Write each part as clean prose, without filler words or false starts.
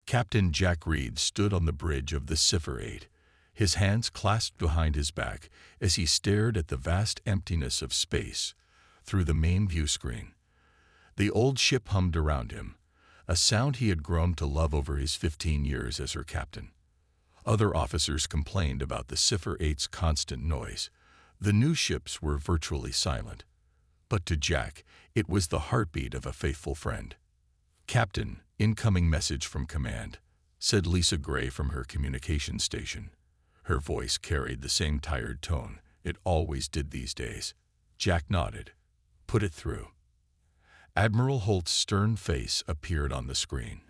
Captain Jack Reed stood on the bridge of the CIPHER-8, his hands clasped behind his back as he stared at the vast emptiness of space through the main view screen. The old ship hummed around him, a sound he had grown to love over his 15 years as her captain. Other officers complained about the CIPHER-8's constant noise. The new ships were virtually silent. But to Jack, it was the heartbeat of a faithful friend. "Captain, incoming message from command," said Lisa Gray from her communication station. Her voice carried the same tired tone it always did these days. Jack nodded. "Put it through." Admiral Holt's stern face appeared on the screen.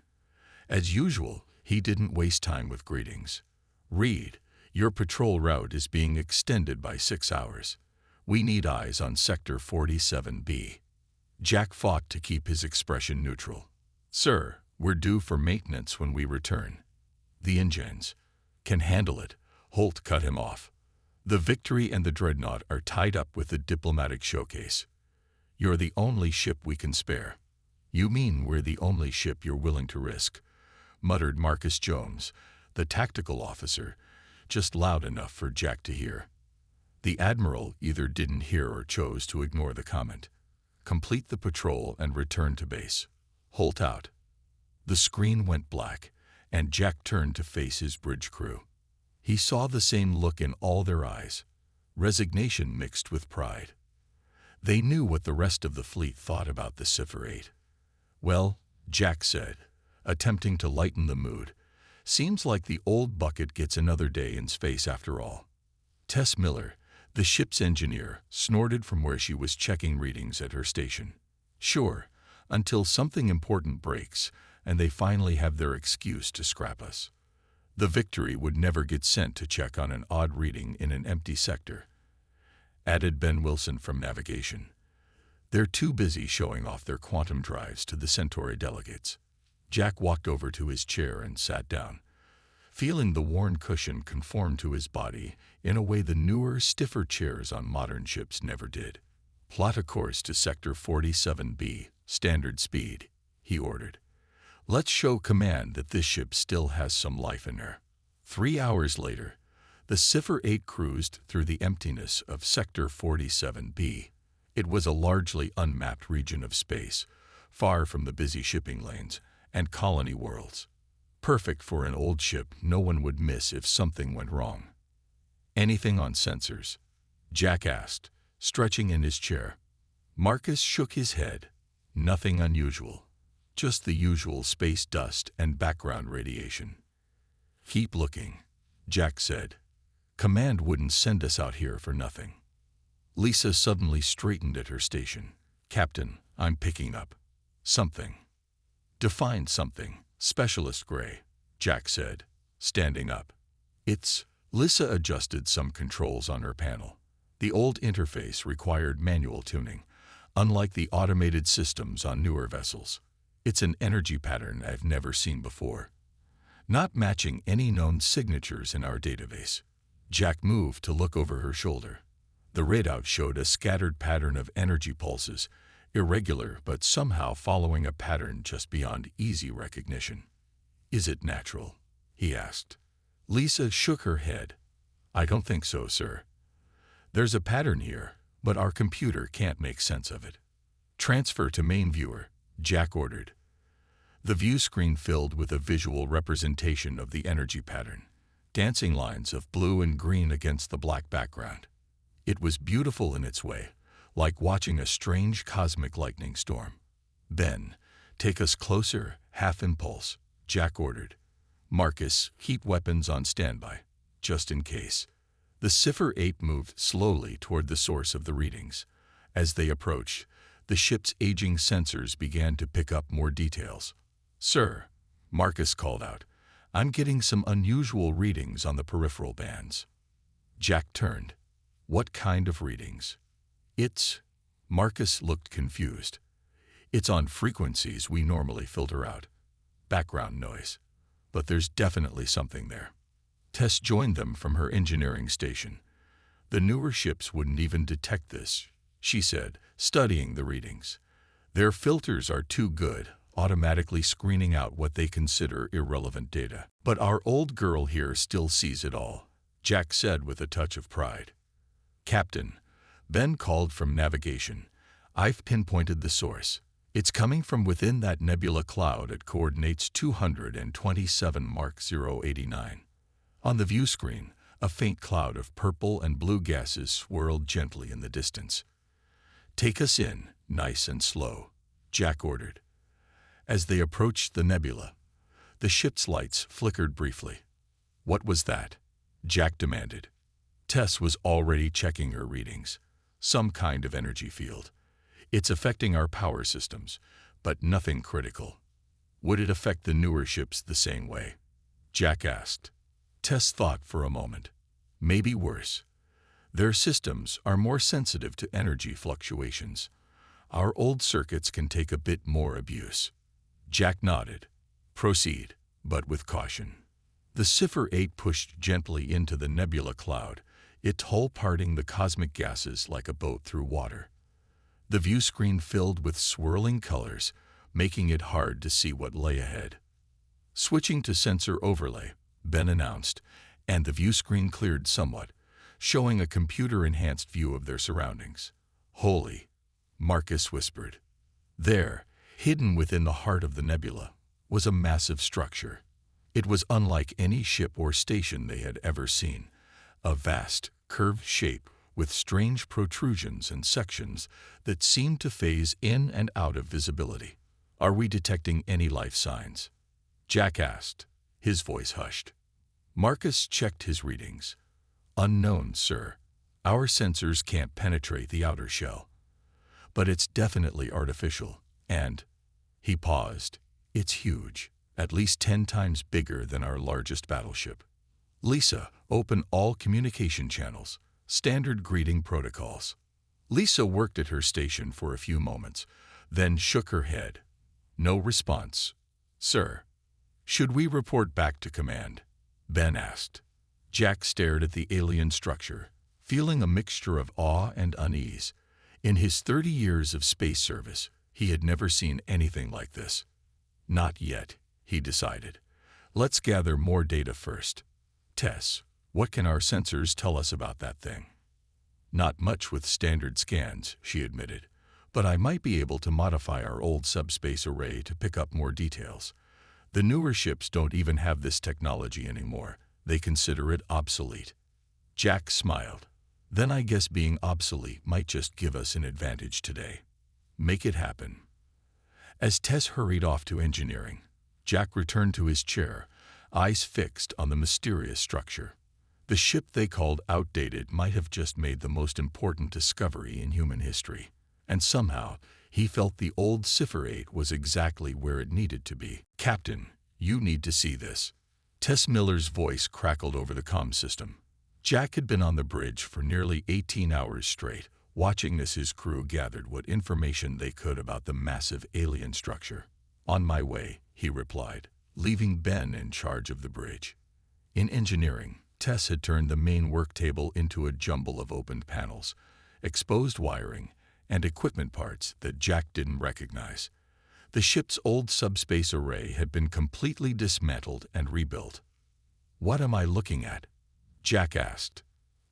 As usual, he didn't waste time with greetings. "Reed, your patrol route is being extended by 6 hours. We need eyes on Sector 47B. Jack fought to keep his expression neutral. "Sir, we're due for maintenance when we return. The engines can handle it," Holt cut him off. "The Victory and the Dreadnought are tied up with the diplomatic showcase. You're the only ship we can spare." "You mean we're the only ship you're willing to risk," muttered Marcus Jones, the tactical officer, just loud enough for Jack to hear. The Admiral either didn't hear or chose to ignore the comment. "Complete the patrol and return to base. Holt out." The screen went black, and Jack turned to face his bridge crew. He saw the same look in all their eyes, resignation mixed with pride. They knew what the rest of the fleet thought about the CIPHER-8. "Well," Jack said, attempting to lighten the mood, "seems like the old bucket gets another day in space after all." Tess Miller, the ship's engineer, snorted from where she was checking readings at her station. "Sure, until something important breaks and they finally have their excuse to scrap us. The Victory would never get sent to check on an odd reading in an empty sector," added Ben Wilson from navigation. "They're too busy showing off their quantum drives to the Centauri delegates." Jack walked over to his chair and sat down, feeling the worn cushion conform to his body in a way the newer, stiffer chairs on modern ships never did. "Plot a course to Sector 47B, standard speed," he ordered. "Let's show command that this ship still has some life in her." 3 hours later, the CIPHER-8 cruised through the emptiness of Sector 47B. It was a largely unmapped region of space, far from the busy shipping lanes and colony worlds. Perfect for an old ship no one would miss if something went wrong. "Anything on sensors?" Jack asked, stretching in his chair. Marcus shook his head. "Nothing unusual. Just the usual space dust and background radiation." "Keep looking," Jack said. "Command wouldn't send us out here for nothing." Lisa suddenly straightened at her station. "Captain, I'm picking up something." "Define something, Specialist Gray," Jack said, standing up. "It's—" Lisa adjusted some controls on her panel. The old interface required manual tuning, unlike the automated systems on newer vessels. "It's an energy pattern I've never seen before, not matching any known signatures in our database." Jack moved to look over her shoulder. The readout showed a scattered pattern of energy pulses, irregular but somehow following a pattern just beyond easy recognition. "Is it natural?" he asked. Lisa shook her head. "I don't think so, sir. There's a pattern here, but our computer can't make sense of it." "Transfer to main viewer," Jack ordered. The view screen filled with a visual representation of the energy pattern, dancing lines of blue and green against the black background. It was beautiful in its way, like watching a strange cosmic lightning storm. "Ben, take us closer, half impulse," Jack ordered. "Marcus, keep weapons on standby, just in case." The CIPHER-8 moved slowly toward the source of the readings. As they approached, the ship's aging sensors began to pick up more details. "Sir," Marcus called out, "I'm getting some unusual readings on the peripheral bands." Jack turned. "What kind of readings?" "It's—" Marcus looked confused. "It's on frequencies we normally filter out. Background noise. But there's definitely something there." Tess joined them from her engineering station. "The newer ships wouldn't even detect this," she said, studying the readings. "Their filters are too good, automatically screening out what they consider irrelevant data. But our old girl here still sees it all, Jack said with a touch of pride. Captain, Ben called from navigation. I've pinpointed the source. It's coming from within that nebula cloud at coordinates 227 Mark 089. On the view screen, a faint cloud of purple and blue gases swirled gently in the distance. Take us in, nice and slow, Jack ordered. As they approached the nebula, the ship's lights flickered briefly. What was that? Jack demanded. Tess was already checking her readings. Some kind of energy field. It's affecting our power systems, but nothing critical. Would it affect the newer ships the same way? Jack asked. Tess thought for a moment. Maybe worse. Their systems are more sensitive to energy fluctuations. Our old circuits can take a bit more abuse. Jack nodded. Proceed, but with caution. The CIPHER-8 pushed gently into the nebula cloud, its hull parting the cosmic gases like a boat through water. The view screen filled with swirling colors, making it hard to see what lay ahead. Switching to sensor overlay, Ben announced, and the view screen cleared somewhat, showing a computer-enhanced view of their surroundings. Holy, Marcus whispered. There, hidden within the heart of the nebula, was a massive structure. It was unlike any ship or station they had ever seen. A vast, curved shape with strange protrusions and sections that seemed to phase in and out of visibility. Are we detecting any life signs? Jack asked, his voice hushed. Marcus checked his readings. Unknown, sir. Our sensors can't penetrate the outer shell. But it's definitely artificial, and, he paused, it's huge, at least 10 times bigger than our largest battleship. Lisa, open all communication channels. Standard greeting protocols. Lisa worked at her station for a few moments, then shook her head. No response. Sir, should we report back to command? Ben asked. Jack stared at the alien structure, feeling a mixture of awe and unease. In his 30 years of space service, he had never seen anything like this. Not yet, he decided. Let's gather more data first. Tess, what can our sensors tell us about that thing? Not much with standard scans, she admitted, but I might be able to modify our old subspace array to pick up more details. The newer ships don't even have this technology anymore. They consider it obsolete. Jack smiled. Then I guess being obsolete might just give us an advantage today. Make it happen. As Tess hurried off to engineering, Jack returned to his chair, eyes fixed on the mysterious structure. The ship they called outdated might have just made the most important discovery in human history, and somehow he felt the old CIPHER-8 was exactly where it needed to be. Captain, you need to see this. Tess Miller's voice crackled over the comm system. Jack had been on the bridge for nearly 18 hours straight, watching as his crew gathered what information they could about the massive alien structure. On my way, he replied, leaving Ben in charge of the bridge. In engineering, Tess had turned the main work table into a jumble of opened panels, exposed wiring, and equipment parts that Jack didn't recognize. The ship's old subspace array had been completely dismantled and rebuilt. What am I looking at? Jack asked.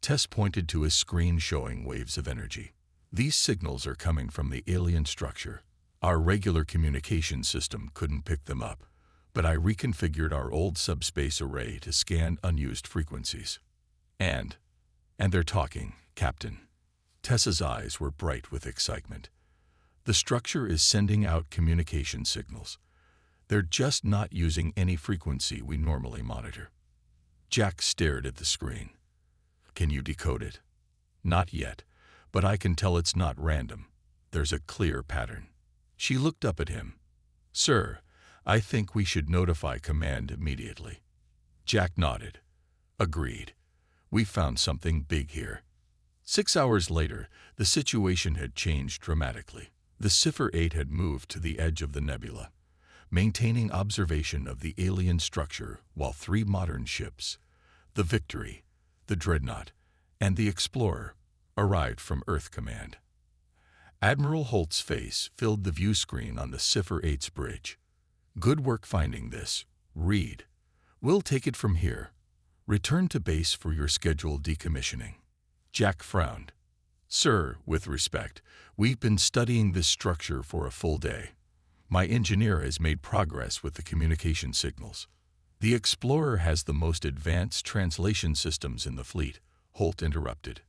Tess pointed to a screen showing waves of energy. These signals are coming from the alien structure. Our regular communication system couldn't pick them up, but I reconfigured our old subspace array to scan unused frequencies. And they're talking, Captain. Tessa's eyes were bright with excitement. The structure is sending out communication signals. They're just not using any frequency we normally monitor. Jack stared at the screen. Can you decode it? Not yet, but I can tell it's not random. There's a clear pattern. She looked up at him. Sir, I think we should notify command immediately. Jack nodded. Agreed. We found something big here. 6 hours later, the situation had changed dramatically. The CIPHER-8 had moved to the edge of the nebula, maintaining observation of the alien structure while 3 modern ships, the Victory, the Dreadnought, and the Explorer, arrived from Earth Command. Admiral Holt's face filled the view screen on the CIPHER-8's bridge. "Good work finding this. Reed. We'll take it from here. Return to base for your scheduled decommissioning." Jack frowned. "Sir, with respect, we've been studying this structure for a full day. My engineer has made progress with the communication signals. The Explorer has the most advanced translation systems in the fleet," Holt interrupted.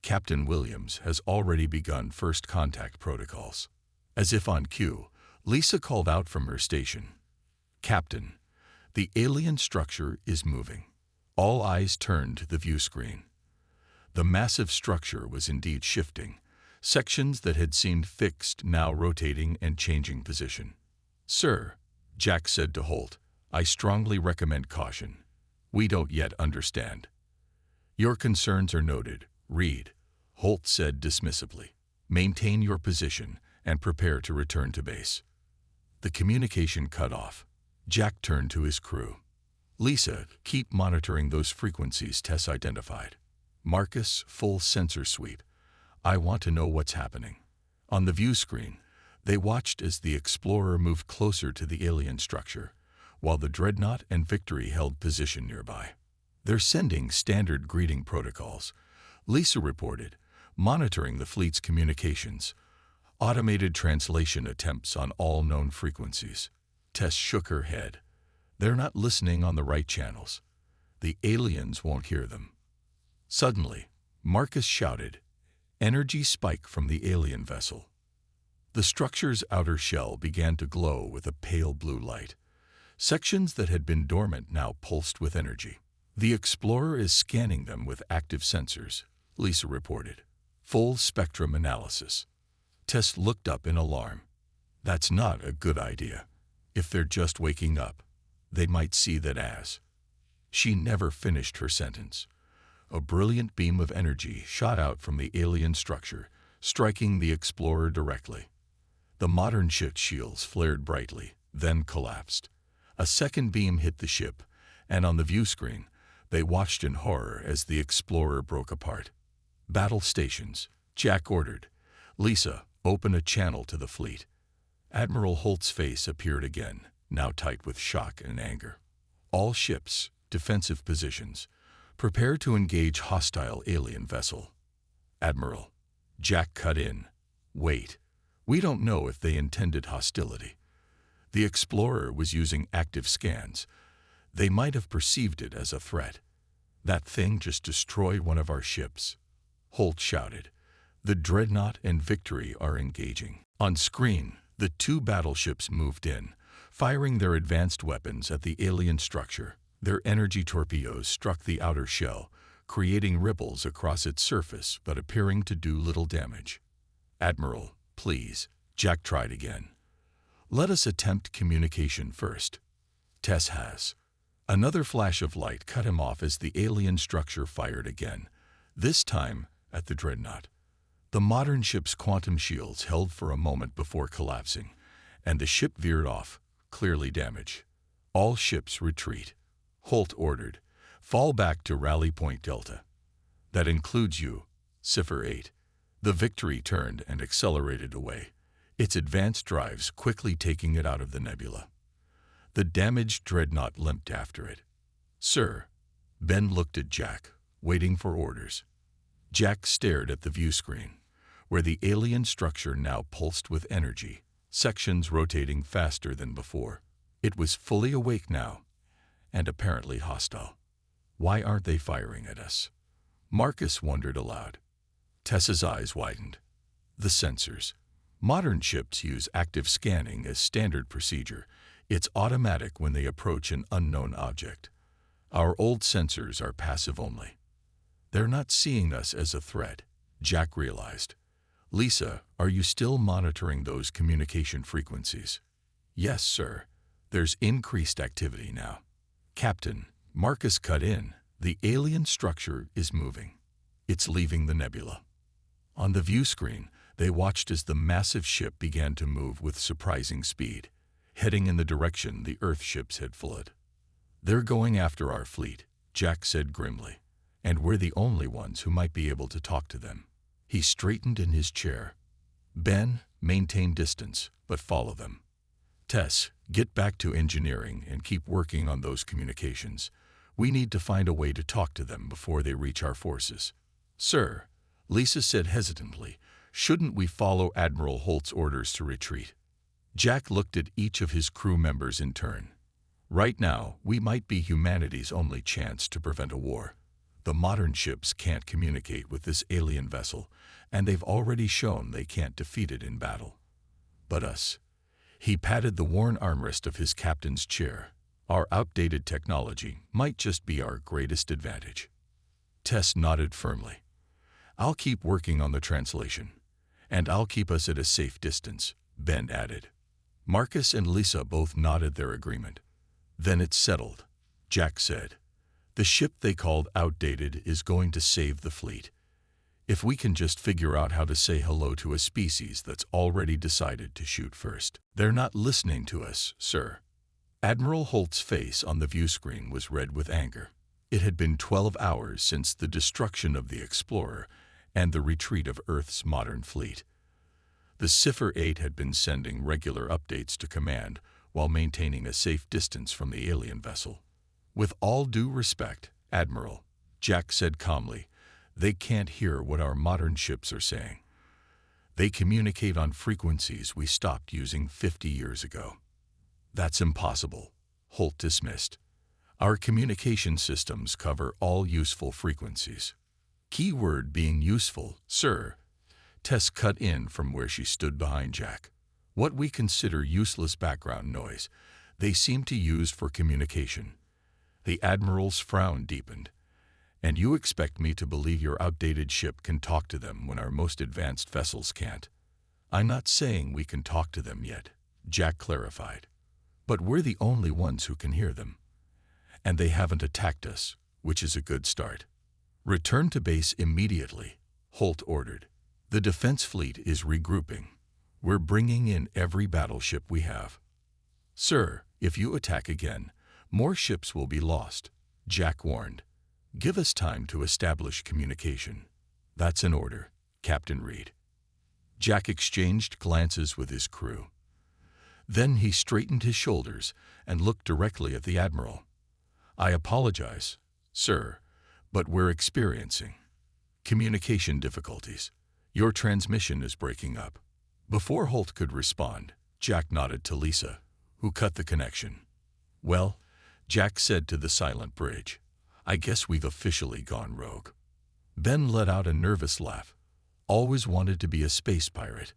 "Captain Williams has already begun first contact protocols." As if on cue, Lisa called out from her station. "Captain, the alien structure is moving." All eyes turned to the view screen. The massive structure was indeed shifting, sections that had seemed fixed now rotating and changing position. "Sir," Jack said to Holt, "I strongly recommend caution. We don't yet understand." "Your concerns are noted, Reed," Holt said dismissively. "Maintain your position and prepare to return to base." The communication cut off. Jack turned to his crew. "Lisa, keep monitoring those frequencies Tess identified. Marcus, full sensor sweep. I want to know what's happening." On the view screen, they watched as the Explorer moved closer to the alien structure, while the Dreadnought and Victory held position nearby. "They're sending standard greeting protocols," Lisa reported, monitoring the fleet's communications. "Automated translation attempts on all known frequencies." Tess shook her head. "They're not listening on the right channels. The aliens won't hear them." Suddenly, Marcus shouted, "Energy spike from the alien vessel." The structure's outer shell began to glow with a pale blue light. Sections that had been dormant now pulsed with energy. "The Explorer is scanning them with active sensors," Lisa reported. "Full spectrum analysis." Tess looked up in alarm. "That's not a good idea. If they're just waking up, they might see that as." She never finished her sentence. A brilliant beam of energy shot out from the alien structure, striking the Explorer directly. The modern ship's shields flared brightly, then collapsed. A second beam hit the ship, and on the view screen, they watched in horror as the Explorer broke apart. "Battle stations," Jack ordered. "Lisa, open a channel to the fleet." Admiral Holt's face appeared again, now tight with shock and anger. "All ships, defensive positions. Prepare to engage hostile alien vessel." "Admiral," Jack cut in. "Wait. We don't know if they intended hostility. The Explorer was using active scans. They might have perceived it as a threat. That thing just destroyed one of our ships." Holt shouted. "The Dreadnought and Victory are engaging." On screen, the two battleships moved in, firing their advanced weapons at the alien structure. Their energy torpedoes struck the outer shell, creating ripples across its surface but appearing to do little damage. "Admiral, please," Jack tried again. "Let us attempt communication first." "Tess has." Another flash of light cut him off as the alien structure fired again, this time at the Dreadnought. The modern ship's quantum shields held for a moment before collapsing, and the ship veered off, clearly damaged. "All ships retreat," Holt ordered. "Fall back to Rally Point Delta." "That includes you, CIPHER-8. The Victory turned and accelerated away, its advanced drives quickly taking it out of the nebula. The damaged Dreadnought limped after it. "Sir." Ben looked at Jack, waiting for orders. Jack stared at the view screen, where the alien structure now pulsed with energy, sections rotating faster than before. It was fully awake now, and apparently hostile. "Why aren't they firing at us?" Marcus wondered aloud. Tessa's eyes widened. "The sensors. Modern ships use active scanning as standard procedure. It's automatic when they approach an unknown object. Our old sensors are passive only." "They're not seeing us as a threat," Jack realized. "Lisa, are you still monitoring those communication frequencies?" "Yes, sir. There's increased activity now." "Captain," Marcus cut in, "the alien structure is moving. It's leaving the nebula." On the view screen, they watched as the massive ship began to move with surprising speed, heading in the direction the Earth ships had fled. "They're going after our fleet," Jack said grimly, "and we're the only ones who might be able to talk to them." He straightened in his chair. Ben, maintain distance, but follow them. Tess, get back to engineering and keep working on those communications. We need to find a way to talk to them before they reach our forces. Sir, Lisa said hesitantly, shouldn't we follow Admiral Holt's orders to retreat? Jack looked at each of his crew members in turn. Right now, we might be humanity's only chance to prevent a war. The modern ships can't communicate with this alien vessel, and they've already shown they can't defeat it in battle. But us. He patted the worn armrest of his captain's chair. Our outdated technology might just be our greatest advantage. Tess nodded firmly. I'll keep working on the translation. And I'll keep us at a safe distance, Ben added. Marcus and Lisa both nodded their agreement. Then it's settled, Jack said. The ship they called outdated is going to save the fleet. If we can just figure out how to say hello to a species that's already decided to shoot first. They're not listening to us, sir. Admiral Holt's face on the view screen was red with anger. It had been 12 hours since the destruction of the Explorer and the retreat of Earth's modern fleet. The CIPHER-8 had been sending regular updates to command while maintaining a safe distance from the alien vessel. With all due respect, Admiral, Jack said calmly, they can't hear what our modern ships are saying. They communicate on frequencies we stopped using 50 years ago. That's impossible, Holt dismissed. Our communication systems cover all useful frequencies. Keyword being useful, sir. Tess cut in from where she stood behind Jack. What we consider useless background noise, they seem to use for communication. The Admiral's frown deepened. And you expect me to believe your outdated ship can talk to them when our most advanced vessels can't? I'm not saying we can talk to them yet, Jack clarified. But we're the only ones who can hear them. And they haven't attacked us, which is a good start. Return to base immediately, Holt ordered. The defense fleet is regrouping. We're bringing in every battleship we have. Sir, if you attack again, more ships will be lost, Jack warned. Give us time to establish communication. That's an order, Captain Reed. Jack exchanged glances with his crew. Then he straightened his shoulders and looked directly at the Admiral. I apologize, sir, but we're experiencing communication difficulties. Your transmission is breaking up. Before Holt could respond, Jack nodded to Lisa, who cut the connection. Well, Jack said to the silent bridge, I guess we've officially gone rogue. Ben let out a nervous laugh. Always wanted to be a space pirate.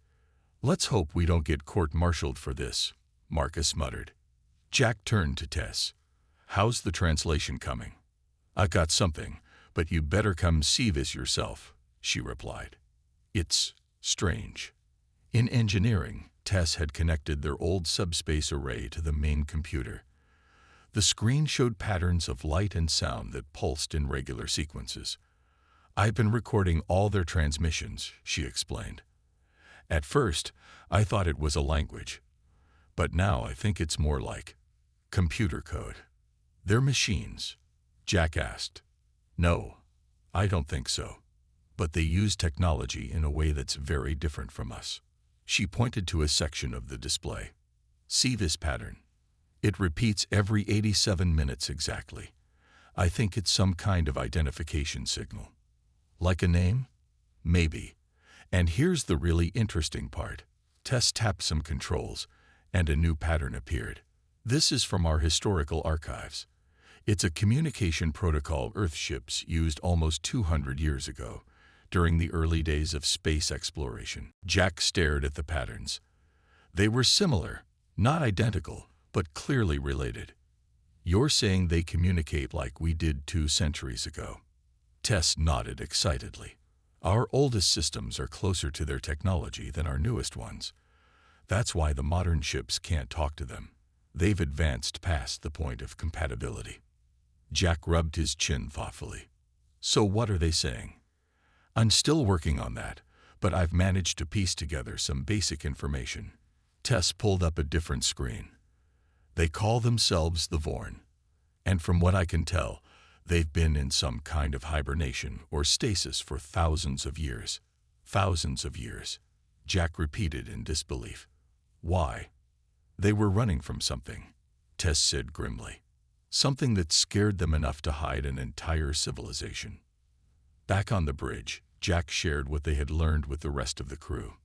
Let's hope we don't get court-martialed for this, Marcus muttered. Jack turned to Tess. How's the translation coming? I got something, but you better come see this yourself, she replied. It's strange. In engineering, Tess had connected their old subspace array to the main computer. The screen showed patterns of light and sound that pulsed in regular sequences. I've been recording all their transmissions, she explained. At first, I thought it was a language, but now I think it's more like computer code. They're machines? Jack asked. No, I don't think so. But they use technology in a way that's very different from us. She pointed to a section of the display. See this pattern? It repeats every 87 minutes exactly. I think it's some kind of identification signal. Like a name? Maybe. And here's the really interesting part. Tess tapped some controls, and a new pattern appeared. This is from our historical archives. It's a communication protocol Earth ships used almost 200 years ago, during the early days of space exploration. Jack stared at the patterns. They were similar, not identical, but clearly related. You're saying they communicate like we did 2 centuries ago? Tess nodded excitedly. Our oldest systems are closer to their technology than our newest ones. That's why the modern ships can't talk to them. They've advanced past the point of compatibility. Jack rubbed his chin thoughtfully. So what are they saying? I'm still working on that, but I've managed to piece together some basic information. Tess pulled up a different screen. They call themselves the Vaughn, and from what I can tell, they've been in some kind of hibernation or stasis for thousands of years. Thousands of years. Jack repeated in disbelief. Why? They were running from something, Tess said grimly. Something that scared them enough to hide an entire civilization. Back on the bridge, Jack shared what they had learned with the rest of the crew.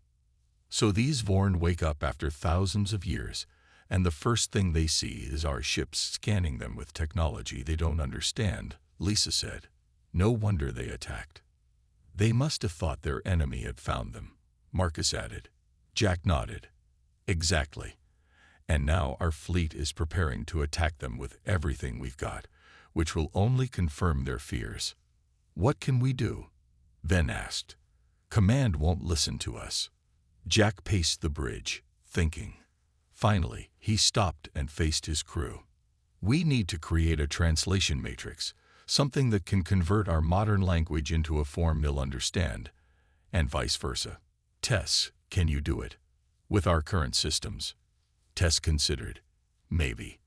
So these Vaughn wake up after thousands of years, and the first thing they see is our ships scanning them with technology they don't understand, Lisa said. No wonder they attacked. They must have thought their enemy had found them, Marcus added. Jack nodded. Exactly. And now our fleet is preparing to attack them with everything we've got, which will only confirm their fears. What can we do? Ben asked. Command won't listen to us. Jack paced the bridge, thinking. Finally, he stopped and faced his crew. We need to create a translation matrix, something that can convert our modern language into a form they'll understand, and vice versa. Tess, can you do it? With our current systems? Tess considered. Maybe.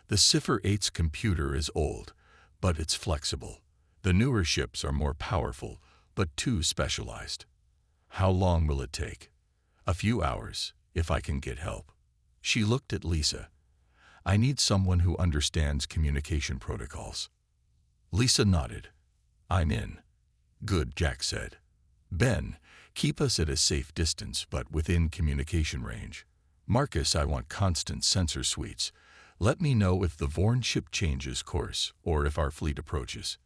The CIPHER-8's computer is old, but it's flexible. The newer ships are more powerful, but too specialized. How long will it take? A few hours, if I can get help. She looked at Lisa. I need someone who understands communication protocols. Lisa nodded. I'm in. Good, Jack said. Ben, keep us at a safe distance but within communication range. Marcus, I want constant sensor suites. Let me know if the Vaughn ship changes course or if our fleet approaches.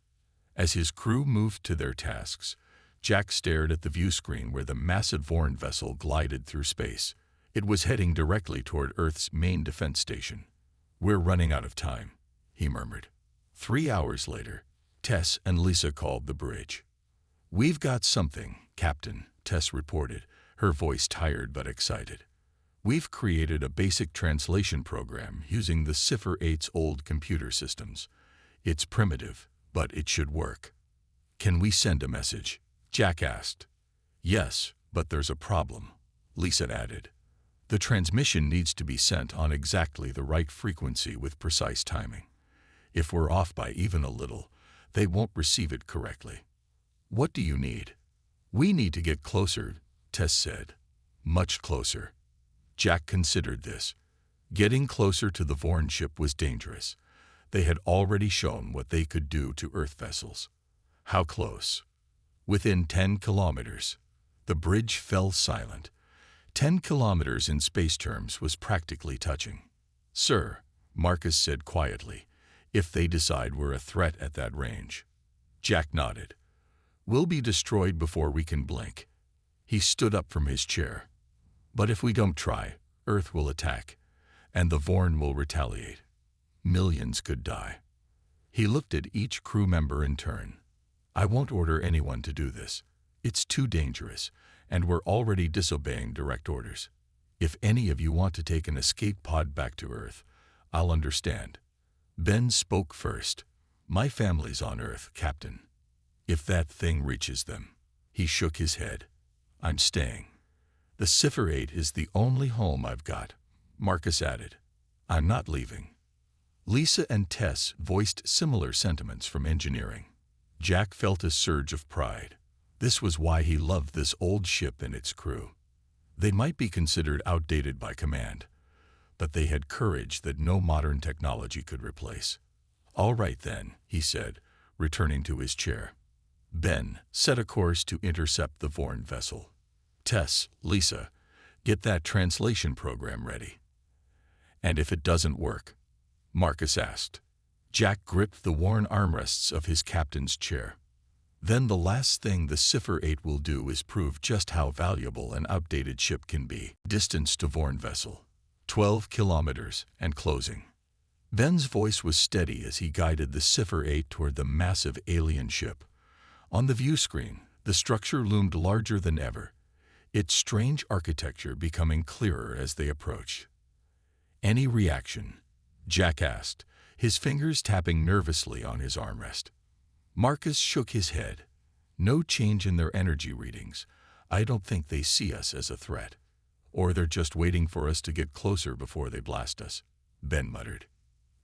As his crew moved to their tasks, Jack stared at the view screen where the massive Vaughn vessel glided through space. It was heading directly toward Earth's main defense station. We're running out of time, he murmured. 3 hours later, Tess and Lisa called the bridge. We've got something, Captain, Tess reported, her voice tired but excited. We've created a basic translation program using the CIPHER-8's old computer systems. It's primitive, but it should work. Can we send a message? Jack asked. Yes, but there's a problem, Lisa added. The transmission needs to be sent on exactly the right frequency with precise timing. If we're off by even a little, they won't receive it correctly. What do you need? We need to get closer, Tess said. Much closer. Jack considered this. Getting closer to the Vaughn ship was dangerous. They had already shown what they could do to Earth vessels. How close? Within 10 kilometers. The bridge fell silent. 10 kilometers in space terms was practically touching. Sir, Marcus said quietly, if they decide we're a threat at that range. Jack nodded. We'll be destroyed before we can blink. He stood up from his chair. But if we don't try, Earth will attack, and the Vaughn will retaliate. Millions could die. He looked at each crew member in turn. I won't order anyone to do this. It's too dangerous, and we're already disobeying direct orders. If any of you want to take an escape pod back to Earth, I'll understand. Ben spoke first. My family's on Earth, Captain. If that thing reaches them. He shook his head. I'm staying. The CIPHER-8 is the only home I've got, Marcus added. I'm not leaving. Lisa and Tess voiced similar sentiments from engineering. Jack felt a surge of pride. This was why he loved this old ship and its crew. They might be considered outdated by command, but they had courage that no modern technology could replace. All right then, he said, returning to his chair. Ben, set a course to intercept the Vaughn vessel. Tess, Lisa, get that translation program ready. And if it doesn't work? Marcus asked. Jack gripped the worn armrests of his captain's chair. Then the last thing the CIPHER-8 will do is prove just how valuable an outdated ship can be. Distance to Vaughn vessel. 12 kilometers and closing. Ben's voice was steady as he guided the CIPHER-8 toward the massive alien ship. On the view screen, the structure loomed larger than ever, its strange architecture becoming clearer as they approached. Any reaction? Jack asked, his fingers tapping nervously on his armrest. Marcus shook his head. No change in their energy readings. I don't think they see us as a threat. Or they're just waiting for us to get closer before they blast us, Ben muttered.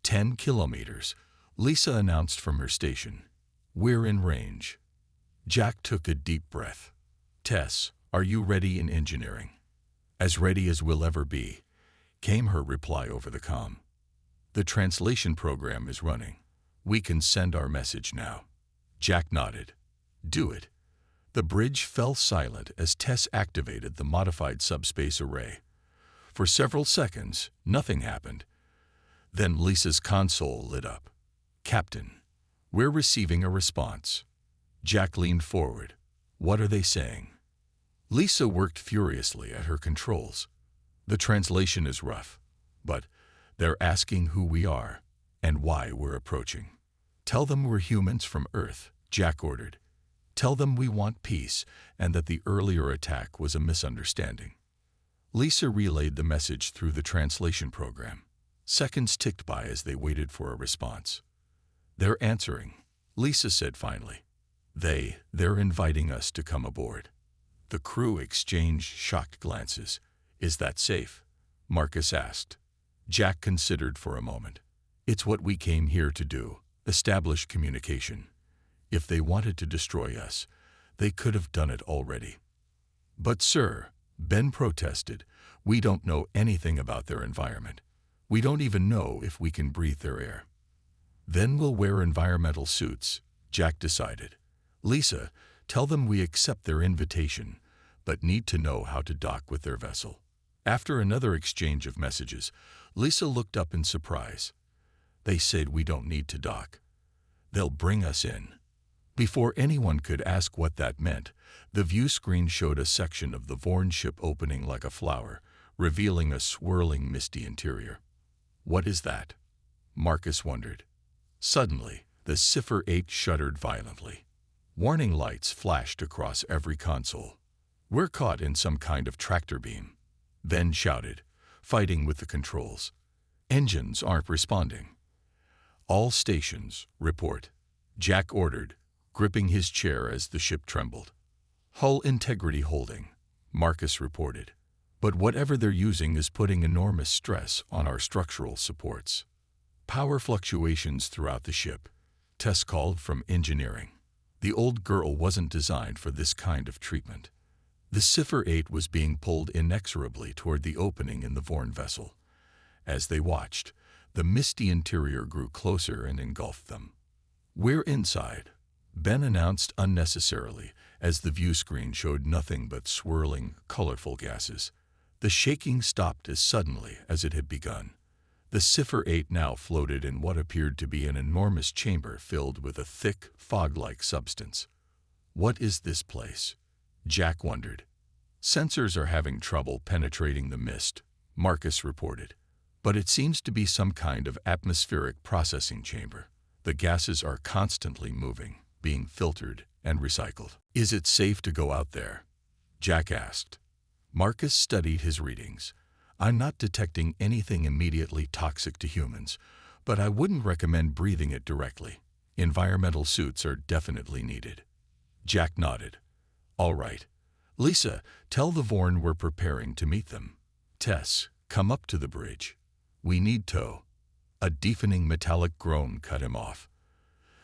10 kilometers, Lisa announced from her station. We're in range. Jack took a deep breath. Tess, "Are you ready in engineering?" "As ready as we'll ever be," came her reply over the comm. "The translation program is running. We can send our message now." Jack nodded. "Do it." The bridge fell silent as Tess activated the modified subspace array. For several seconds, nothing happened. Then Lisa's console lit up. "Captain, we're receiving a response." Jack leaned forward. "What are they saying?" Lisa worked furiously at her controls. "The translation is rough, but they're asking who we are and why we're approaching." "Tell them we're humans from Earth," Jack ordered. "Tell them we want peace and that the earlier attack was a misunderstanding." Lisa relayed the message through the translation program. Seconds ticked by as they waited for a response. "They're answering," Lisa said finally. They're inviting us to come aboard." The crew exchanged shocked glances. "Is that safe?" Marcus asked. Jack considered for a moment. "It's what we came here to do, establish communication. If they wanted to destroy us, they could have done it already." "But sir," Ben protested, "we don't know anything about their environment. We don't even know if we can breathe their air." "Then we'll wear environmental suits," Jack decided. "Lisa, tell them we accept their invitation, but need to know how to dock with their vessel." After another exchange of messages, Lisa looked up in surprise. "They said we don't need to dock. They'll bring us in." Before anyone could ask what that meant, the view screen showed a section of the Vaughn ship opening like a flower, revealing a swirling, misty interior. "What is that?" Marcus wondered. Suddenly, the CIPHER-8 shuddered violently. Warning lights flashed across every console. "We're caught in some kind of tractor beam," Ben shouted, fighting with the controls. "Engines aren't responding." "All stations, report," Jack ordered, gripping his chair as the ship trembled. "Hull integrity holding," Marcus reported. "But whatever they're using is putting enormous stress on our structural supports." "Power fluctuations throughout the ship," Tess called from engineering. The old girl wasn't designed for this kind of treatment. The CIPHER-8 was being pulled inexorably toward the opening in the Vaughn vessel. As they watched, the misty interior grew closer and engulfed them. "We're inside," Ben announced unnecessarily, as the view screen showed nothing but swirling, colorful gases. The shaking stopped as suddenly as it had begun. The CIPHER-8 now floated in what appeared to be an enormous chamber filled with a thick, fog-like substance. "What is this place?" Jack wondered. "Sensors are having trouble penetrating the mist," Marcus reported. "But it seems to be some kind of atmospheric processing chamber. The gases are constantly moving, being filtered and recycled." "Is it safe to go out there?" Jack asked. Marcus studied his readings. "I'm not detecting anything immediately toxic to humans, but I wouldn't recommend breathing it directly. Environmental suits are definitely needed." Jack nodded. "All right. Lisa, tell the Vaughn we're preparing to meet them. Tess, come up to the bridge. We need tow." A deafening metallic groan cut him off.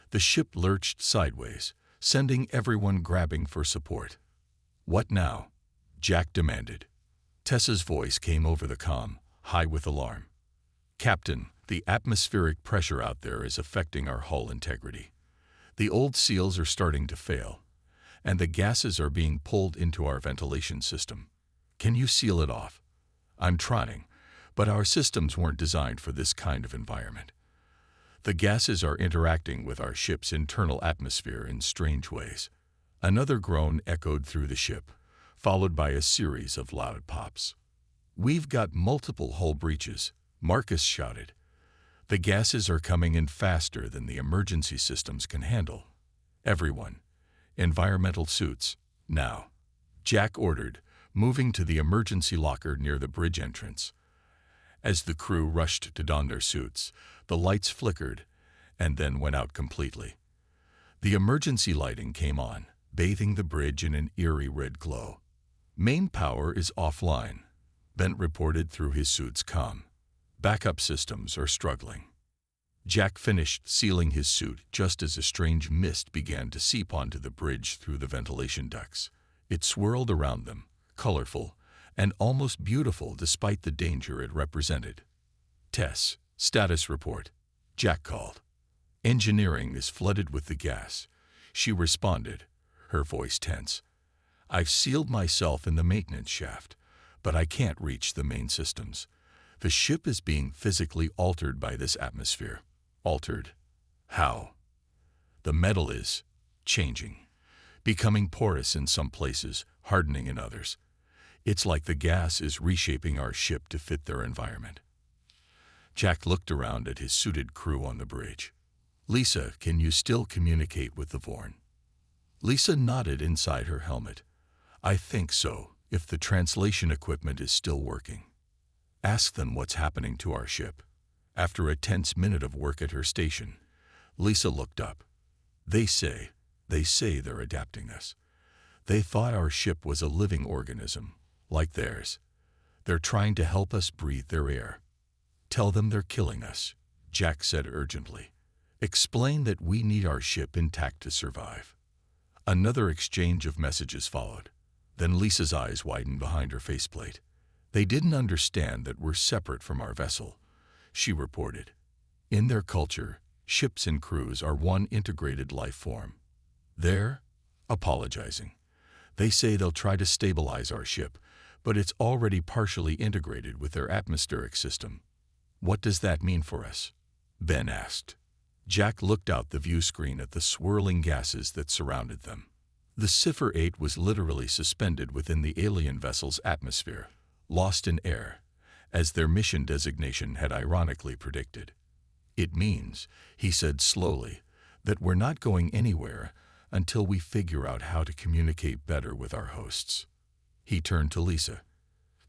The ship lurched sideways, sending everyone grabbing for support. "What now?" Jack demanded. Tessa's voice came over the comm, high with alarm. "Captain, the atmospheric pressure out there is affecting our hull integrity. The old seals are starting to fail, and the gases are being pulled into our ventilation system. Can you seal it off?" "I'm trying, but our systems weren't designed for this kind of environment. The gases are interacting with our ship's internal atmosphere in strange ways." Another groan echoed through the ship, followed by a series of loud pops. "We've got multiple hull breaches," Marcus shouted. "The gases are coming in faster than the emergency systems can handle. Everyone, environmental suits, now," Jack ordered, moving to the emergency locker near the bridge entrance. As the crew rushed to don their suits, the lights flickered and then went out completely. The emergency lighting came on, bathing the bridge in an eerie red glow. "Main power is offline," Bent reported through his suit's comm. "Backup systems are struggling." Jack finished sealing his suit just as a strange mist began to seep onto the bridge through the ventilation ducts. It swirled around them, colorful and almost beautiful despite the danger it represented. "Tess, status report," Jack called. "Engineering is flooded with the gas," she responded, her voice tense. "I've sealed myself in the maintenance shaft, but I can't reach the main systems. The ship is being physically altered by this atmosphere." "Altered? How?" "The metal is changing, becoming porous in some places, hardening in others. It's like the gas is reshaping our ship to fit their environment." Jack looked around at his suited crew on the bridge. "Lisa, can you still communicate with the Vaughn?" Lisa nodded inside her helmet. "I think so, if the translation equipment is still working." "Ask them what's happening to our ship." After a tense minute of work at her station, Lisa looked up. They say they're adapting us. They thought our ship was a living organism, like theirs. They're trying to help us breathe their air." "Tell them they're killing us," Jack said urgently. "Explain that we need our ship intact to survive." Another exchange of messages followed. Then Lisa's eyes widened behind her faceplate. "They didn't understand that we're separate from our vessel," she reported. "In their culture, ships and crews are one integrated life form. They're apologizing. They say they'll try to stabilize our ship, but it's already partially integrated with their atmospheric system." "What does that mean for us?" Ben asked. Jack looked out the view screen at the swirling gases that surrounded them. The CIPHER-8 was literally suspended within the alien vessel's atmosphere, lost in air, as their mission designation had ironically predicted. "It means," he said slowly, "that we're not going anywhere until we figure out how to communicate better with our hosts." He turned to Lisa.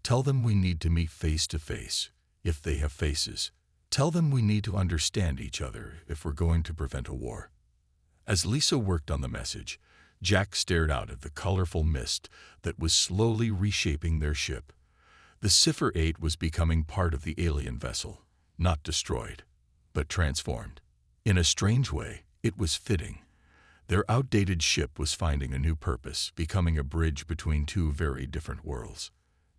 "Tell them we need to meet face to face, if they have faces. Tell them we need to understand each other if we're going to prevent a war." As Lisa worked on the message, Jack stared out at the colorful mist that was slowly reshaping their ship. The CIPHER-8 was becoming part of the alien vessel, not destroyed, but transformed. In a strange way, it was fitting. Their outdated ship was finding a new purpose, becoming a bridge between two very different worlds.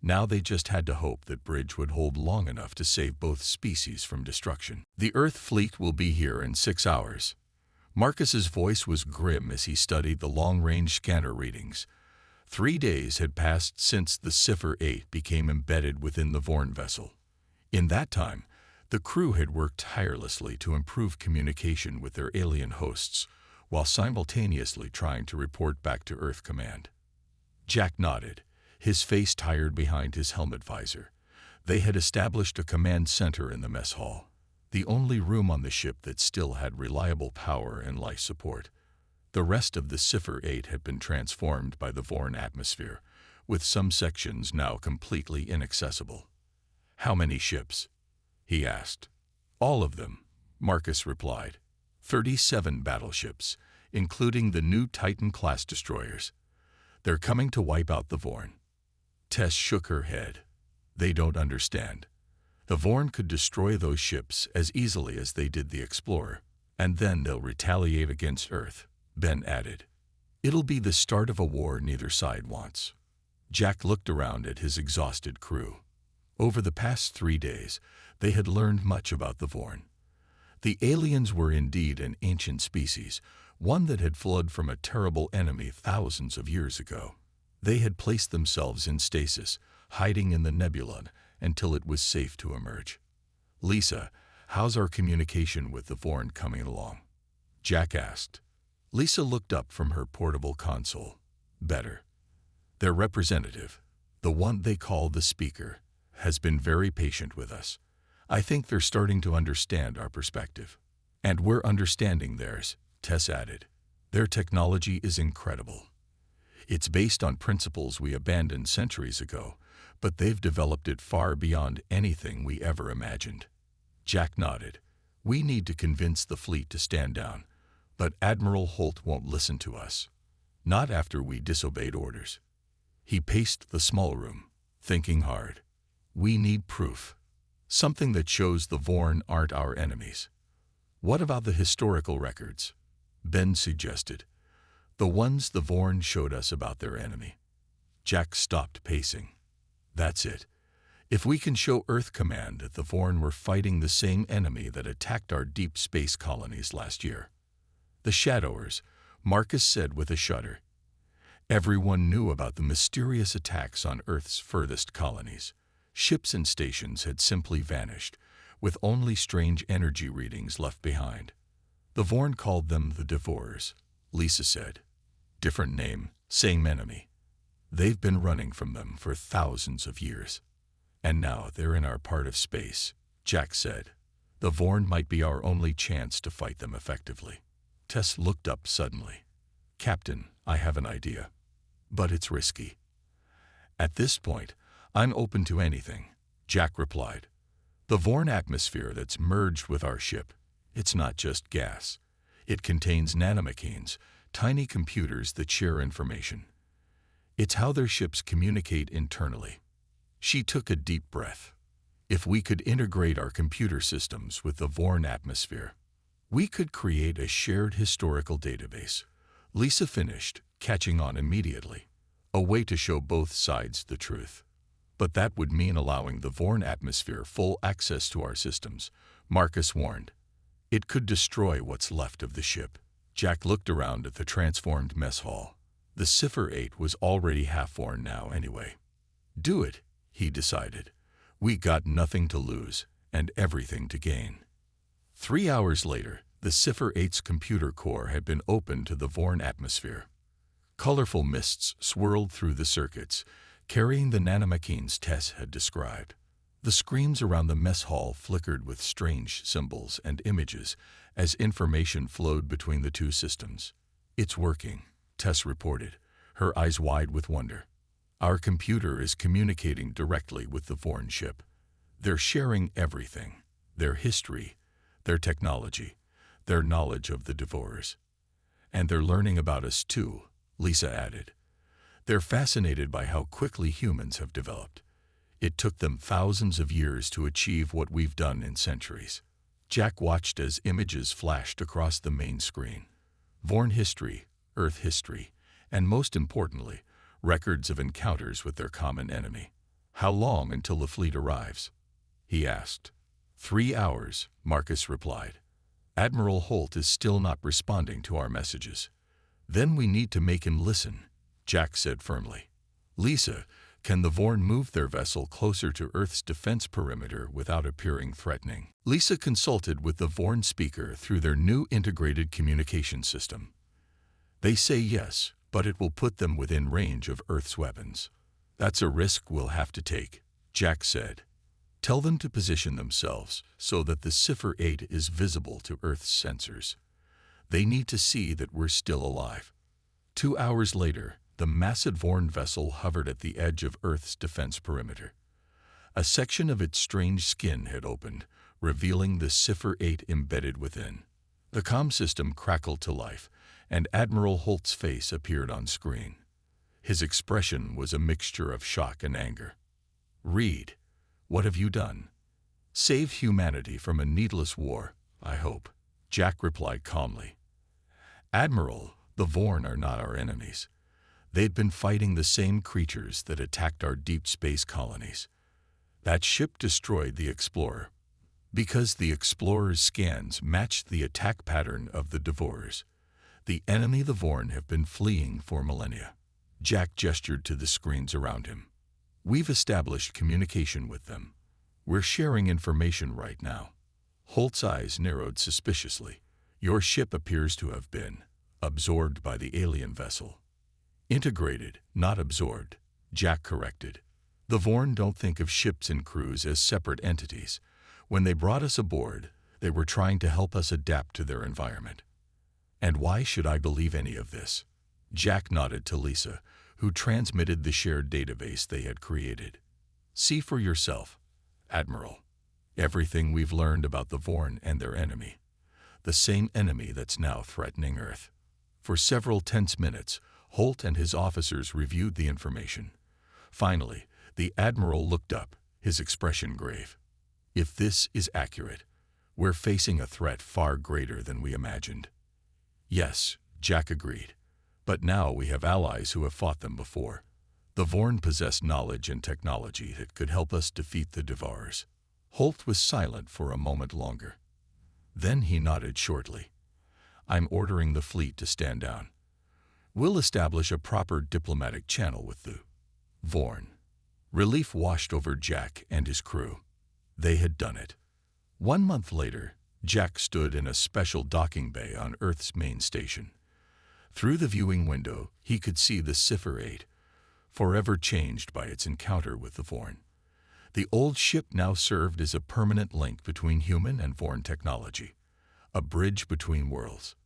Now they just had to hope that bridge would hold long enough to save both species from destruction. "The Earth fleet will be here in 6 hours." Marcus's voice was grim as he studied the long-range scanner readings. 3 days had passed since the CIPHER-8 became embedded within the Vaughn vessel. In that time, the crew had worked tirelessly to improve communication with their alien hosts, while simultaneously trying to report back to Earth Command. Jack nodded, his face tired behind his helmet visor. They had established a command center in the mess hall, the only room on the ship that still had reliable power and life support. The rest of the CIPHER-8 had been transformed by the Vaughn atmosphere, with some sections now completely inaccessible. "How many ships?" he asked. "All of them," Marcus replied. 37 battleships, including the new Titan-class destroyers. They're coming to wipe out the Vaughn." Tess shook her head. "They don't understand. The Vaughn could destroy those ships as easily as they did the Explorer, and then they'll retaliate against Earth," Ben added. "It'll be the start of a war neither side wants." Jack looked around at his exhausted crew. Over the past 3 days, they had learned much about the Vaughn. The aliens were indeed an ancient species, one that had fled from a terrible enemy thousands of years ago. They had placed themselves in stasis, hiding in the nebula until it was safe to emerge. "Lisa, how's our communication with the Vaughn coming along?" Jack asked. Lisa looked up from her portable console. "Better. Their representative, the one they call the Speaker, has been very patient with us. I think they're starting to understand our perspective. And we're understanding theirs," Tess added. "Their technology is incredible. It's based on principles we abandoned centuries ago, but they've developed it far beyond anything we ever imagined." Jack nodded. "We need to convince the fleet to stand down, but Admiral Holt won't listen to us. Not after we disobeyed orders." He paced the small room, thinking hard. "We need proof. Something that shows the Vaughn aren't our enemies." "What about the historical records?" Ben suggested. "The ones the Vaughn showed us about their enemy." Jack stopped pacing. That's it. If we can show Earth Command that the Vaughn were fighting the same enemy that attacked our deep space colonies last year. The Shadowers, Marcus said with a shudder. Everyone knew about the mysterious attacks on Earth's furthest colonies. Ships and stations had simply vanished, with only strange energy readings left behind. The Vaughn called them the Devourers, Lisa said. Different name, same enemy. They've been running from them for thousands of years. And now they're in our part of space, Jack said. The Vaughn might be our only chance to fight them effectively. Tess looked up suddenly. Captain, I have an idea. But it's risky. At this point, I'm open to anything, Jack replied. The Vaughn atmosphere that's merged with our ship, it's not just gas. It contains nanomachines, tiny computers that share information. It's how their ships communicate internally. She took a deep breath. If we could integrate our computer systems with the Vaughn atmosphere, we could create a shared historical database. Lisa finished, catching on immediately. A way to show both sides the truth. But that would mean allowing the Vaughn atmosphere full access to our systems, Marcus warned. It could destroy what's left of the ship. Jack looked around at the transformed mess hall. The CIPHER-8 was already half Vaughn now anyway. Do it, he decided. We got nothing to lose and everything to gain. 3 hours later, the CIPHER-8's computer core had been opened to the Vaughn atmosphere. Colorful mists swirled through the circuits, carrying the nanomachines Tess had described. The screens around the mess hall flickered with strange symbols and images as information flowed between the two systems. It's working, Tess reported, her eyes wide with wonder. Our computer is communicating directly with the Vaughn ship. They're sharing everything, their history, their technology, their knowledge of the Devourers. And they're learning about us too, Lisa added. They're fascinated by how quickly humans have developed. It took them thousands of years to achieve what we've done in centuries. Jack watched as images flashed across the main screen. Vaughn history, Earth history, and most importantly, records of encounters with their common enemy. How long until the fleet arrives? He asked. 3 hours, Marcus replied. Admiral Holt is still not responding to our messages. Then we need to make him listen, Jack said firmly. Lisa, can the Vaughn move their vessel closer to Earth's defense perimeter without appearing threatening? Lisa consulted with the Vaughn speaker through their new integrated communication system. They say yes, but it will put them within range of Earth's weapons. That's a risk we'll have to take, Jack said. Tell them to position themselves so that the CIPHER-8 is visible to Earth's sensors. They need to see that we're still alive. 2 hours later, the massive Vaughn vessel hovered at the edge of Earth's defense perimeter. A section of its strange skin had opened, revealing the CIPHER-8 embedded within. The comm system crackled to life, and Admiral Holt's face appeared on screen. His expression was a mixture of shock and anger. Reed, what have you done? Save humanity from a needless war, I hope, Jack replied calmly. Admiral, the Vaughn are not our enemies. They'd been fighting the same creatures that attacked our deep space colonies. That ship destroyed the Explorer, because the Explorer's scans matched the attack pattern of the Devourers. The enemy the Vaughn have been fleeing for millennia. Jack gestured to the screens around him. We've established communication with them. We're sharing information right now. Holt's eyes narrowed suspiciously. Your ship appears to have been absorbed by the alien vessel. Integrated, not absorbed, Jack corrected. The Vaughn don't think of ships and crews as separate entities. When they brought us aboard, they were trying to help us adapt to their environment. And why should I believe any of this? Jack nodded to Lisa, who transmitted the shared database they had created. See for yourself, Admiral. Everything we've learned about the Vaughn and their enemy. The same enemy that's now threatening Earth. For several tense minutes, Holt and his officers reviewed the information. Finally, the Admiral looked up, his expression grave. If this is accurate, we're facing a threat far greater than we imagined. Yes, Jack agreed. But now we have allies who have fought them before. The Vaughn possessed knowledge and technology that could help us defeat the Devours. Holt was silent for a moment longer. Then he nodded shortly. I'm ordering the fleet to stand down. We'll establish a proper diplomatic channel with the Vaughn. Relief washed over Jack and his crew. They had done it. 1 month later, Jack stood in a special docking bay on Earth's main station. Through the viewing window, he could see the CIPHER-8, forever changed by its encounter with the Vaughn. The old ship now served as a permanent link between human and Vaughn technology, a bridge between worlds.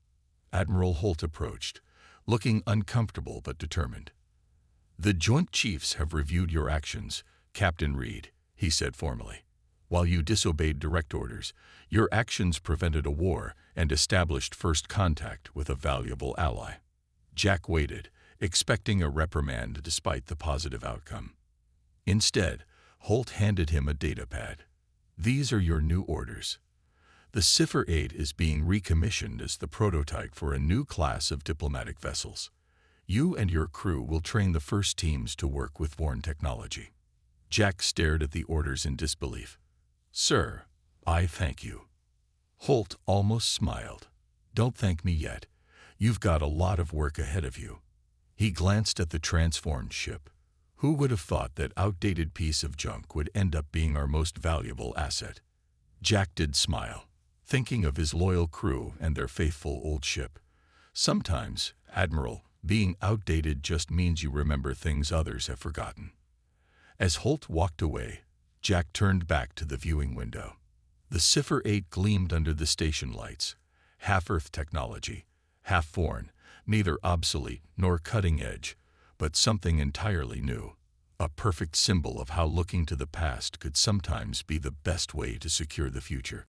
Admiral Holt approached, looking uncomfortable but determined. The Joint Chiefs have reviewed your actions, Captain Reed, he said formally. While you disobeyed direct orders, your actions prevented a war and established first contact with a valuable ally. Jack waited, expecting a reprimand despite the positive outcome. Instead, Holt handed him a datapad. These are your new orders. The CIPHER-8 is being recommissioned as the prototype for a new class of diplomatic vessels. You and your crew will train the first teams to work with Vaughn technology. Jack stared at the orders in disbelief. Sir, I thank you. Holt almost smiled. Don't thank me yet. You've got a lot of work ahead of you. He glanced at the transformed ship. Who would have thought that outdated piece of junk would end up being our most valuable asset? Jack did smile, thinking of his loyal crew and their faithful old ship. Sometimes, Admiral, being outdated just means you remember things others have forgotten. As Holt walked away, Jack turned back to the viewing window. The CIPHER-8 gleamed under the station lights, half Earth technology, half Vaughn, neither obsolete nor cutting edge, but something entirely new, a perfect symbol of how looking to the past could sometimes be the best way to secure the future.